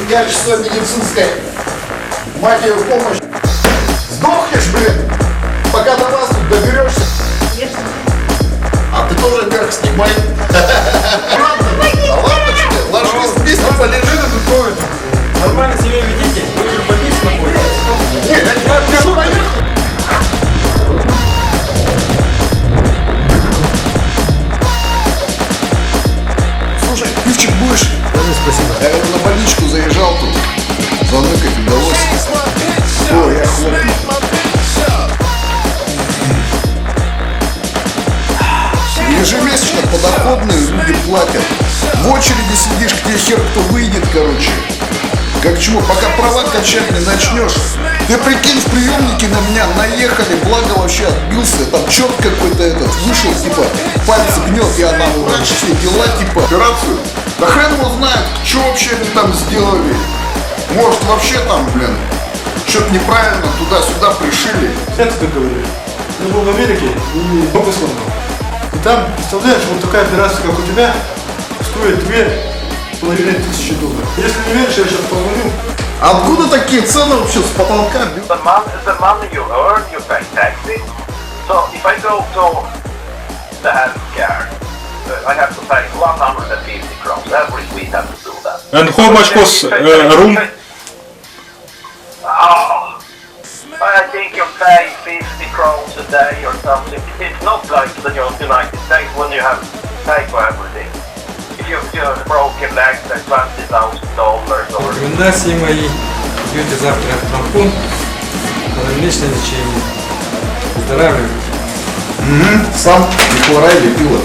качество медицинской, мать ее, помощь. Сдохнешь, блин, пока до вас тут доберешься. А ты тоже вверх снимай. Ладно, тебе, ложись вместе, полежи. Нормально себя ведите, вы же побить находитесь. Нет, я поехал. Слушай, пивчик будешь? Да, спасибо. Я на больничку заезжал тут. Заныкать удалось. О, я хлопнул. Ежемесячно подоходные люди платят. В очереди сидишь, где хер кто выйдет, короче. Как чего, пока права качать не начнешь. Ты прикинь, в приемнике на меня наехали, благо вообще отбился. Там черт какой-то этот вышел, типа, пальцы гнет, я на врач, все дела, типа. Операцию? Да хрен его знает, что вообще они там сделали. Может вообще там, блин, что-то неправильно туда-сюда пришили. Это ты говоришь. Я был в Америке и много сломал. И там, представляешь, вот такая операция, как у тебя, стоит $2500. Если не веришь, я сейчас позвоню. Откуда такие цены вообще с потолка? The money you earn, you pay taxes. So if I go to the healthcare, I have to pay 150 crowns. Every week I have to do that. And how much costs room? Oh, I think you pay 50 crowns a day or something. It's not like the United States when you have to pay for everything. If you have broken legs, that's $20,000 or... Рекомендации мои. Идете завтра в тампон, подальничное лечение. Выздоравливайте. Сам не хворай, лепила.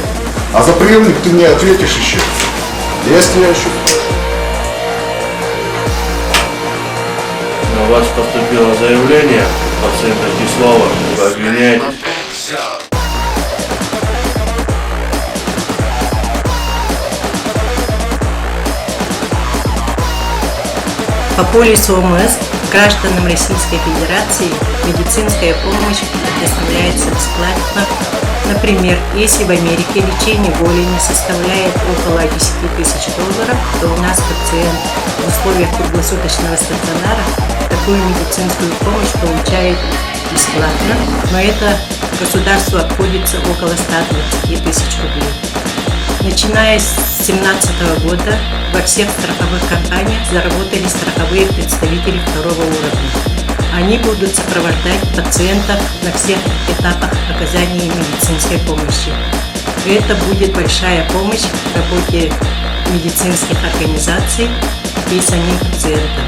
А за приемник ты мне ответишь еще. Если я еще... На вас поступило заявление пациента Кислова. Вы обвиняетесь. По полису ОМС гражданам Российской Федерации медицинская помощь предоставляется бесплатно. Например, если в Америке лечение голени составляет около $10 000, то у нас пациент в условиях круглосуточного стационара такую медицинскую помощь получает бесплатно, но это государству обходится около 120 000 рублей. Начиная с 2017 года во всех страховых компаниях заработали страховые представители второго уровня. Они будут сопровождать пациентов на всех этапах оказания медицинской помощи. Это будет большая помощь в работе медицинских организаций и самим пациентам.